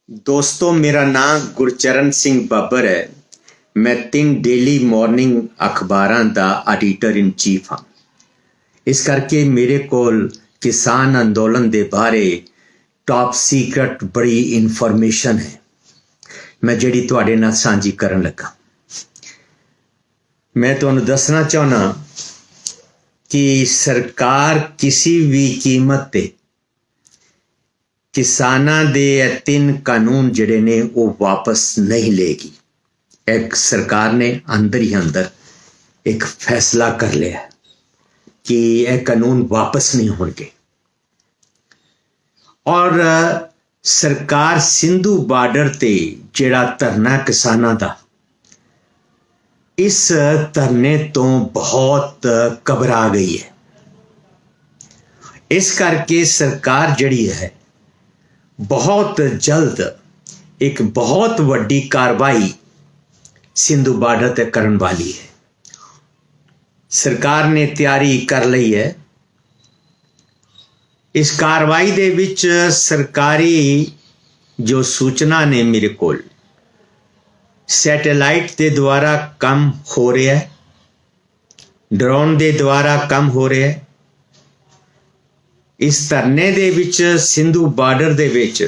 दोस्तों, मेरा नाम गुरचरण सिंह ਬੱਬਰ है। मैं 3 डेली मॉर्निंग अखबारां ਦਾ ਐਡੀਟਰ ਇਨ ਚੀਫ ਹਾਂ। ਇਸ ਕਰਕੇ ਮੇਰੇ ਕੋਲ ਕਿਸਾਨ ਅੰਦੋਲਨ ਦੇ ਬਾਰੇ ਟੌਪ ਸੀਕ੍ਰੇਟ ਬੜੀ ਇਨਫੋਰਮੇਸ਼ਨ ਹੈ, ਮੈਂ ਜਿਹੜੀ ਤੁਹਾਡੇ ਨਾਲ ਸਾਂਝੀ ਕਰਨ ਲੱਗਾ। ਮੈਂ ਤੁਹਾਨੂੰ ਦੱਸਣਾ ਚਾਹੁੰਦਾ ਕਿ ਸਰਕਾਰ ਕਿਸੇ ਵੀ ਕੀਮਤ ਤੇ ਕਿਸਾਨਾਂ ਦੇ ਇਹ 3 ਕਾਨੂੰਨ ਜਿਹੜੇ ਨੇ ਉਹ ਵਾਪਸ ਨਹੀਂ ਲਏਗੀ। ਇੱਕ ਸਰਕਾਰ ਨੇ ਅੰਦਰ ਹੀ ਅੰਦਰ ਇੱਕ ਫੈਸਲਾ ਕਰ ਲਿਆ ਕਿ ਇਹ ਕਾਨੂੰਨ ਵਾਪਸ ਨਹੀਂ ਹੋਣਗੇ ਔਰ ਸਰਕਾਰ ਸਿੰਧੂ ਬਾਰਡਰ ਤੇ ਜਿਹੜਾ ਧਰਨਾ ਕਿਸਾਨਾਂ ਦਾ, ਇਸ ਧਰਨੇ ਤੋਂ ਬਹੁਤ ਘਬਰਾ ਗਈ ਹੈ। ਇਸ ਕਰਕੇ ਸਰਕਾਰ ਜਿਹੜੀ ਹੈ बहुत जल्द एक बहुत वड्डी कार्रवाई सिंधु बार्डर ते करन वाली है। सरकार ने तैयारी कर ली है। इस कार्रवाई दे विच सरकारी जो सूचना ने मेरे कोल सैटेलाइट के द्वारा काम हो रहा है, ड्रोन के द्वारा काम हो रहा है। इस धरने दे विच सिंधु बार्डर दे विच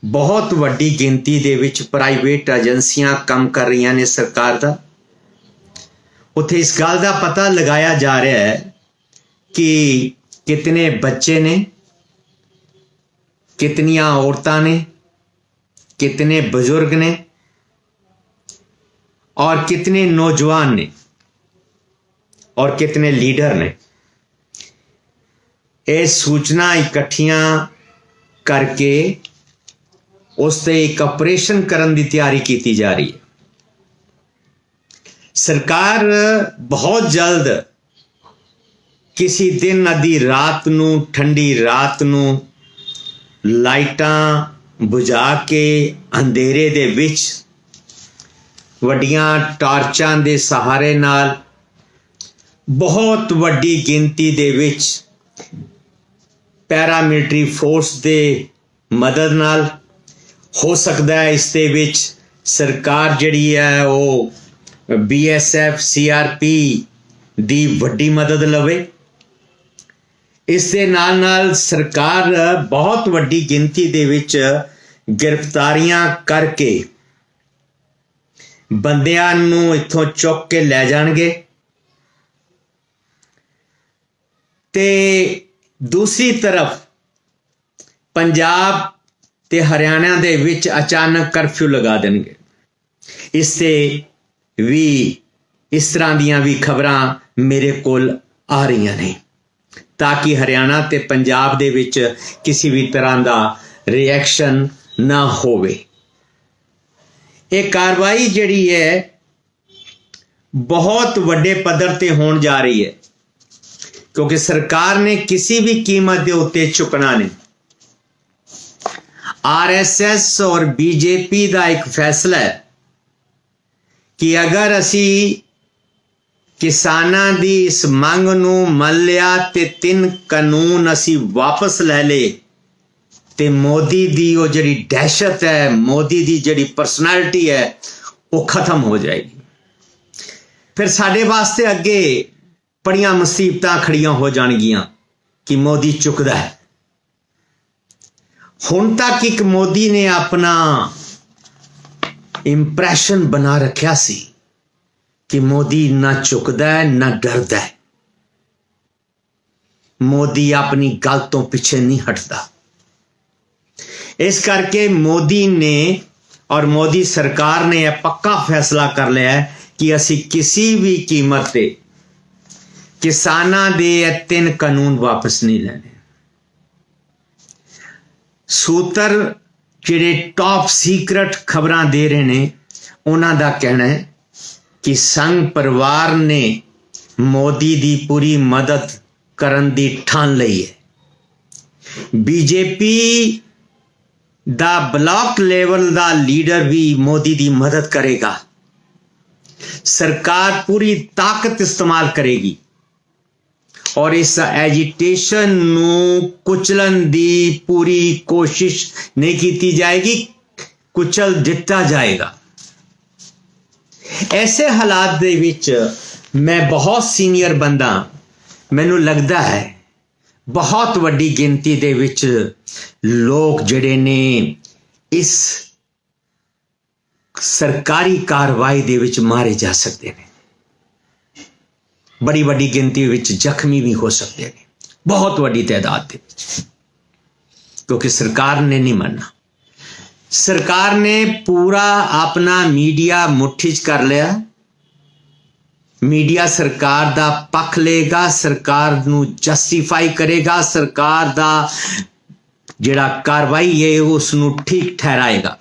बहुत वड्डी गिनती दे विच प्राइवेट एजेंसियां काम कर रही ने सरकार दा। उत्थे इस गल का पता लगाया जा रहा है कि कितने बच्चे ने, कितनियां औरतां ने, कितने बुजुर्ग ने और कितने नौजवान ने और कितने लीडर ने। ये सूचना इकट्ठियां करके उसते एक ऑपरेशन करने की तैयारी की जा रही है। सरकार बहुत जल्द किसी दिन अद्धी रात नूं, ठंडी रात नूं लाइटां बुझा के अंधेरे दे विच वड्डियां टार्चां दे सहारे नाल बहुत वड्डी गिनती दे विच पैरामिलिटरी फोर्स दे मदद नाल हो सकता है। इस दे विच सरकार जिहड़ी है वो BSF CRP दी वड्डी मदद लवे। इस दे नाल नाल सरकार बहुत वड्डी गिनती दे विच गिरफ्तारियां करके बंदियां नूं इत्थों चुक के लै जाणगे ते दूसरी तरफ पंजाब ते हरियाणा दे विच अचानक कर्फ्यू लगा देंगे। इससे भी इस तरह दियां भी खबरां मेरे कोल आ रही ने ताकि हरियाणा ते पंजाब दे विच किसी भी तरह का रिएक्शन ना होवे। ये कार्रवाई जिहड़ी है बहुत वड्डे पद्धर ते होण जा रही है क्योंकि सरकार ने किसी भी कीमत के उत्ते चुकना नहीं। RSS और BJP का एक फैसला है कि अगर असी किसानां दी इस मंग नूं मन लिया ते 3 कानून असी वापस लै ले ते मोदी दी वो जिहड़ी दहशत है, मोदी दी जिहड़ी परसनैलिटी है वो खत्म हो जाएगी। फिर साडे वास्ते अगे बड़ियां मुसीबतां खड़ियां हो जाणगियां कि मोदी चुकदा है। हुण तक एक मोदी ने अपना इंप्रैशन बना रखा सी कि मोदी ना चुकदा है ना डरदा है। मोदी अपनी गल तो पीछे नहीं हटता। इस करके मोदी ने और मोदी सरकार ने यह पक्का फैसला कर लिया है कि असी किसी भी कीमत पे किसानां दे 3 कानून वापस नहीं लेने। सूत्र जिहड़े टॉप सीक्रेट खबरां दे रहे ने उन्हां दा कहना है कि संघ परिवार ने मोदी दी पूरी मदद करन दी ठान लई है। BJP दा ब्लॉक लेवल दा लीडर भी मोदी दी मदद करेगा। सरकार पूरी ताकत इस्तेमाल करेगी ਔਰ ਇਸ ਐਜੀਟੇਸ਼ਨ ਨੂੰ ਕੁਚਲਣ ਦੀ ਪੂਰੀ ਕੋਸ਼ਿਸ਼ ਨਹੀਂ ਕੀਤੀ ਜਾਏਗੀ, ਕੁਚਲ ਦਿੱਤਾ ਜਾਏਗਾ। ਐਸੇ ਹਾਲਾਤ ਦੇ ਵਿੱਚ ਮੈਂ ਬਹੁਤ ਸੀਨੀਅਰ ਬੰਦਾ, ਮੈਨੂੰ ਲੱਗਦਾ ਹੈ ਬਹੁਤ ਵੱਡੀ ਗਿਣਤੀ ਦੇ ਵਿੱਚ ਲੋਕ ਜਿਹੜੇ ਨੇ ਇਸ ਸਰਕਾਰੀ ਕਾਰਵਾਈ ਦੇ ਵਿੱਚ ਮਾਰੇ ਜਾ ਸਕਦੇ ਨੇ, ਬੜੀ ਵੱਡੀ ਗਿਣਤੀ ਵਿੱਚ ਜ਼ਖਮੀ ਵੀ ਹੋ ਸਕਦੇ ਨੇ, ਬਹੁਤ ਵੱਡੀ ਤਾਦਾਦ ਦੇ ਵਿੱਚ, ਕਿਉਂਕਿ ਸਰਕਾਰ ਨੇ ਨਹੀਂ ਮੰਨਣਾ। ਸਰਕਾਰ ਨੇ ਪੂਰਾ ਆਪਣਾ ਮੀਡੀਆ ਮੁੱਠੀ 'ਚ ਕਰ ਲਿਆ। ਮੀਡੀਆ ਸਰਕਾਰ ਦਾ ਪੱਖ ਲਏਗਾ, ਸਰਕਾਰ ਨੂੰ ਜਸਟੀਫਾਈ ਕਰੇਗਾ, ਸਰਕਾਰ ਦਾ ਜਿਹੜਾ ਕਾਰਵਾਈ ਹੈ ਉਸ ਨੂੰ ਠੀਕ ਠਹਿਰਾਏਗਾ।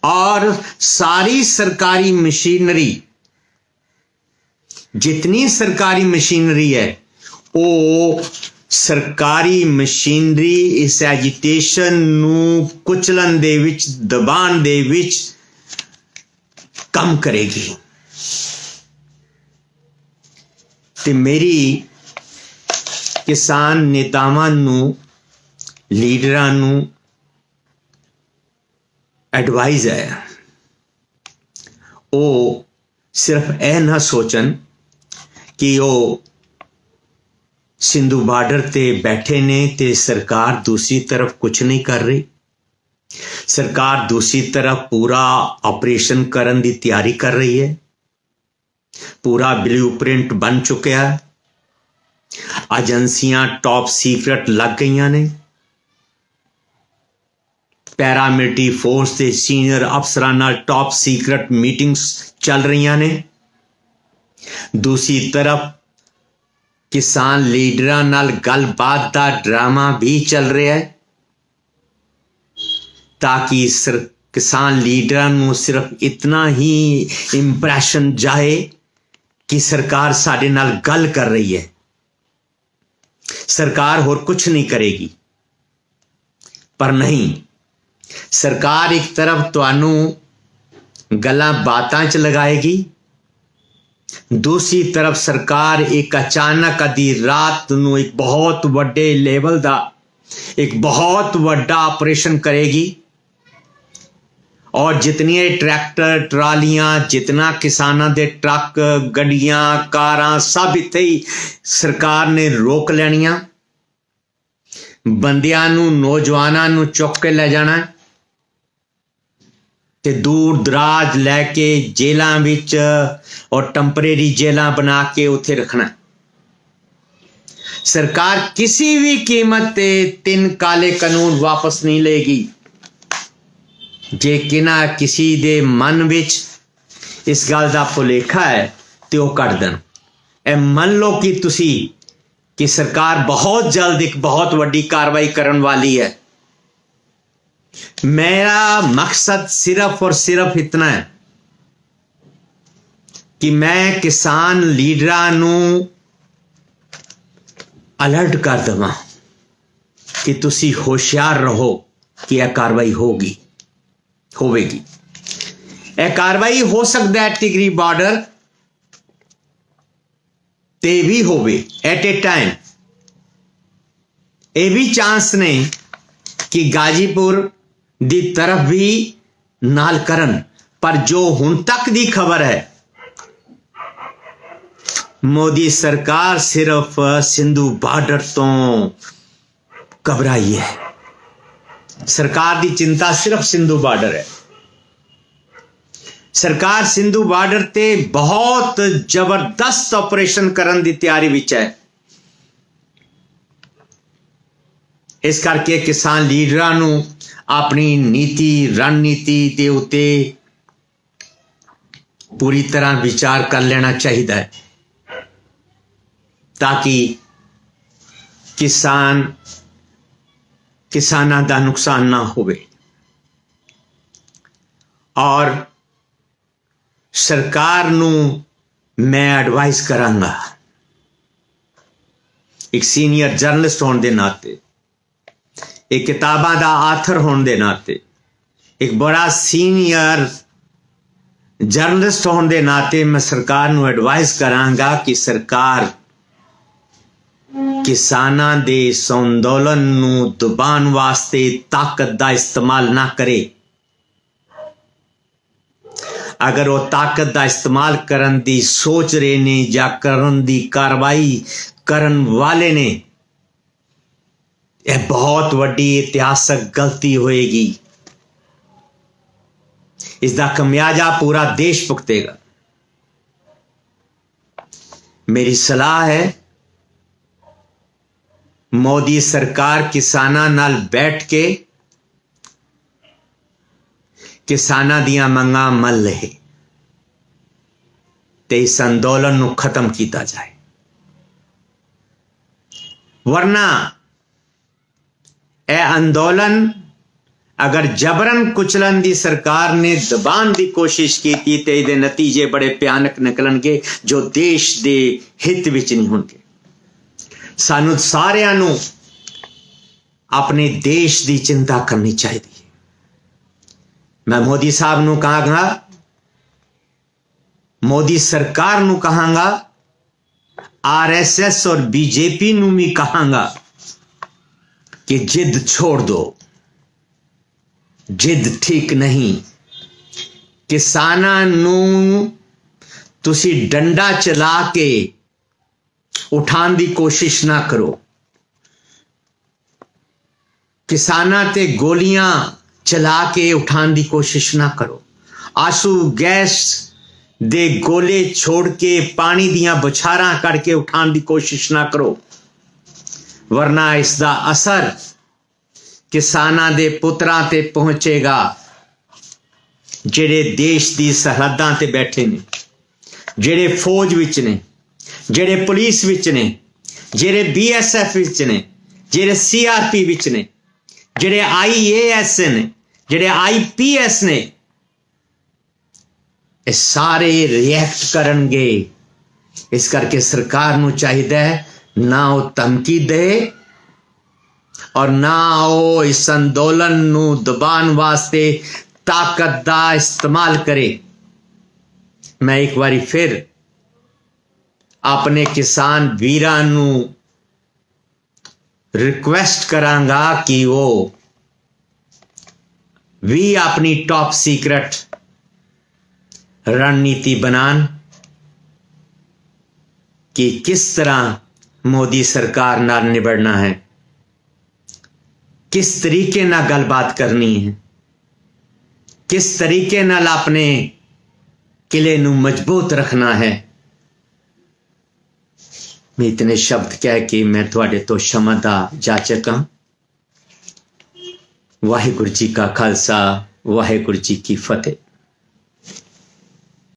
और सारी सरकारी मशीनरी, जितनी सरकारी मशीनरी है, वो सरकारी मशीनरी इस एजिटेशन ਨੂੰ ਕੁਚਲਣ ਦੇ ਵਿੱਚ, ਦਬਾਉਣ ਦੇ ਵਿੱਚ ਕੰਮ ਕਰੇਗੀ। ਤੇ ਮੇਰੀ ਕਿਸਾਨ ਨੇਤਾਵਾਂ ਨੂੰ, ਲੀਡਰਾਂ ਨੂੰ ਐਡਵਾਈਜ਼ ਹੈ, ਉਹ ਸਿਰਫ ਇਹ ਨਾ ਸੋਚਣ ਕਿ ਉਹ ਸਿੰਧੂ ਬਾਰਡਰ ਤੇ ਬੈਠੇ ਨੇ ਤੇ ਸਰਕਾਰ ਦੂਸਰੀ ਤਰਫ ਕੁਛ ਨਹੀਂ ਕਰ ਰਹੀ। ਸਰਕਾਰ ਦੂਸਰੀ ਤਰਫ ਪੂਰਾ ਆਪਰੇਸ਼ਨ ਕਰਨ ਦੀ ਤਿਆਰੀ ਕਰ ਰਹੀ ਹੈ, ਪੂਰਾ ਬਲੂਪ੍ਰਿੰਟ ਬਣ ਚੁੱਕਿਆ ਹੈ, ਏਜੰਸੀਆਂ ਟੌਪ ਸੀਕ੍ਰੇਟ ਲੱਗ ਗਈਆਂ ਨੇ, ਪੈਰਾਮਿਲਟਰੀ ਫੋਰਸ ਦੇ ਸੀਨੀਅਰ ਅਫਸਰਾਂ ਨਾਲ ਟੌਪ ਸੀਕ੍ਰੇਟ ਮੀਟਿੰਗਸ ਚੱਲ ਰਹੀਆਂ ਨੇ। ਦੂਸਰੀ ਤਰਫ ਕਿਸਾਨ ਲੀਡਰਾਂ ਨਾਲ ਗੱਲਬਾਤ ਦਾ ਡਰਾਮਾ ਵੀ ਚੱਲ ਰਿਹਾ ਹੈ ਤਾਂ ਕਿ ਕਿਸਾਨ ਲੀਡਰਾਂ ਨੂੰ ਸਿਰਫ ਇਤਨਾ ਹੀ ਇੰਪ੍ਰੈਸ਼ਨ ਜਾਏ ਕਿ ਸਰਕਾਰ ਸਾਡੇ ਨਾਲ ਗੱਲ ਕਰ ਰਹੀ ਹੈ, ਸਰਕਾਰ ਹੋਰ ਕੁਛ ਨਹੀਂ ਕਰੇਗੀ। ਪਰ ਨਹੀਂ, ਸਰਕਾਰ ਇੱਕ ਤਰਫ ਤੁਹਾਨੂੰ ਗੱਲਾਂ ਬਾਤਾਂ 'ਚ ਲਗਾਏਗੀ, ਦੂਸਰੀ ਤਰਫ ਸਰਕਾਰ ਇੱਕ ਅਚਾਨਕ ਅੱਧੀ ਰਾਤ ਨੂੰ ਇੱਕ ਬਹੁਤ ਵੱਡੇ ਲੈਵਲ ਦਾ ਇੱਕ ਬਹੁਤ ਵੱਡਾ ਆਪਰੇਸ਼ਨ ਕਰੇਗੀ ਔਰ ਜਿਤਨੀਆਂ ਟਰੈਕਟਰ ਟਰਾਲੀਆਂ, ਜਿਤਨਾ ਕਿਸਾਨਾਂ ਦੇ ਟਰੱਕ, ਗੱਡੀਆਂ, ਕਾਰਾਂ ਸਭ ਇੱਥੇ ਹੀ ਸਰਕਾਰ ਨੇ ਰੋਕ ਲੈਣੀਆਂ। ਬੰਦਿਆਂ ਨੂੰ, ਨੌਜਵਾਨਾਂ ਨੂੰ ਚੁੱਕ ਕੇ ਲੈ ਜਾਣਾ ਤੇ ਦੂਰ ਦਰਾਜ ਲੈ ਕੇ ਜੇਲ੍ਹਾਂ ਵਿੱਚ ਔਰ ਟੈਂਪਰੇਰੀ ਜੇਲ੍ਹਾਂ ਬਣਾ ਕੇ ਉੱਥੇ ਰੱਖਣਾ। ਸਰਕਾਰ ਕਿਸੇ ਵੀ ਕੀਮਤ ਤੇ 3 ਕਾਲੇ ਕਾਨੂੰਨ ਵਾਪਸ ਨਹੀਂ ਲਏਗੀ। ਜੇ ਕਿਸੇ ਦੇ ਮਨ ਵਿੱਚ ਇਸ ਗੱਲ ਦਾ ਭੁਲੇਖਾ ਹੈ ਤੇ ਉਹ ਕੱਢ ਦੇਣ। ਇਹ ਮੰਨ ਲਓ ਕਿ ਸਰਕਾਰ ਬਹੁਤ ਜਲਦ ਇੱਕ ਬਹੁਤ ਵੱਡੀ ਕਾਰਵਾਈ ਕਰਨ ਵਾਲੀ ਹੈ। मेरा मकसद सिर्फ और सिर्फ इतना है कि मैं किसान लीडरां ਨੂੰ अलर्ट कर देवां कि तुसी होशियार रहो कि यह कार्रवाई होगी, होवेगी। यह कार्रवाई हो सकता है टिगरी बॉर्डर ते भी होवे एट ए टाइम। यह भी चांस ने कि गाजीपुर ਦੀ ਤਰਫ ਵੀ ਨਾਲ ਕਰਨ। ਪਰ ਜੋ ਹੁਣ ਤੱਕ ਦੀ ਖਬਰ ਹੈ, ਮੋਦੀ ਸਰਕਾਰ ਸਿਰਫ ਸਿੰਧੂ ਬਾਰਡਰ ਤੋਂ ਘਬਰਾਈ ਹੈ। ਸਰਕਾਰ ਦੀ ਚਿੰਤਾ ਸਿਰਫ ਸਿੰਧੂ ਬਾਰਡਰ ਹੈ। ਸਰਕਾਰ ਸਿੰਧੂ ਬਾਰਡਰ ਤੇ ਬਹੁਤ ਜ਼ਬਰਦਸਤ ਆਪਰੇਸ਼ਨ ਕਰਨ ਦੀ ਤਿਆਰੀ ਵਿੱਚ ਹੈ। ਇਸ ਕਰਕੇ ਕਿਸਾਨ ਲੀਡਰਾਂ ਨੂੰ ਆਪਣੀ ਨੀਤੀ, ਰਣਨੀਤੀ ਦੇ ਉੱਤੇ ਪੂਰੀ ਤਰ੍ਹਾਂ ਵਿਚਾਰ ਕਰ ਲੈਣਾ ਚਾਹੀਦਾ ਹੈ ਤਾਂ ਕਿ ਕਿਸਾਨਾਂ ਦਾ ਨੁਕਸਾਨ ਨਾ ਹੋਵੇ। ਔਰ ਸਰਕਾਰ ਨੂੰ ਮੈਂ ਐਡਵਾਈਸ ਕਰਾਂਗਾ, ਇੱਕ ਸੀਨੀਅਰ ਜਰਨਲਿਸਟ ਹੋਣ ਦੇ ਨਾਤੇ, एक किताबां दा आथर होने दे नाते, एक बड़ा सीनियर जर्नलिस्ट होने के नाते मैं सरकार नूं एडवाइस करांगा कि सरकार किसानां दे इस अंदोलन नूं दबाण वास्ते ताकत का इस्तेमाल ना करे। अगर वो ताकत का इस्तेमाल करन दी सोच रहे ने या करन दी कार्रवाई करन वाले ने, यह बहुत वड्डी इतिहासक गलती होएगी। इसका खमियाजा पूरा देश भुगतेगा। मेरी सलाह है, मोदी सरकार किसानां नाल बैठ के किसानां दियां मंगां मन लहे ते इस अंदोलन नूं खत्म किया जाए, वरना यह अंदोलन अगर जबरन कुचलन दी सरकार ने दबाण की कोशिश की तो इहदे नतीजे बड़े भयानक निकलणगे जो देश दे हित विच नहीं होणगे। सानू सारिआं नूं अपने देश की चिंता करनी चाहिए। मैं मोदी साहब नूं कहांगा, मोदी सरकार नूं कहांगा, आरएसएस और बीजेपी नूं भी कहांगा कि जिद छोड़ दो। जिद ठीक नहीं। किसानां नूं तुसी डंडा चला के उठाने की कोशिश ना करो। किसानां ते गोलियां चला के उठाने की कोशिश ना करो। आंसू गैस दे गोले छोड़ के पानी दियां बौछारां करके उठाने की कोशिश ना करो, वरना इसका असर किसानां दे पुत्रां ते पहुंचेगा जेड़े देश दी सरहदां ते बैठे ने, जेड़े फौज विच ने, जेड़े पुलिस विच ने, जेड़े BSF विच ने, जेड़े CRP विच ने, जेड़े IAS ने, जेड़े IPS ने, ये सारे रिएक्ट करनगे। इस करके सरकार नूं चाहिए ना वो धमकी दे और ना वो इस अंदोलन नूं दबाण वास्ते ताकत का इस्तेमाल करे। मैं एक बारी फिर अपने किसान वीरां नूं रिक्वेस्ट करांगा कि वो भी अपनी टॉप सीक्रेट रणनीति बनान कि किस तरह मोदी सरकार नाल निबड़ना है, किस तरीके नाल गलबात करनी है, किस तरीके नाल अपने किले नूं मजबूत रखना है। मैं इतने शब्द कह के मैं तुहाडे तो क्षमा दा जाचक हां। वाहिगुरू जी का खालसा, वाहिगुरू जी की फतेह।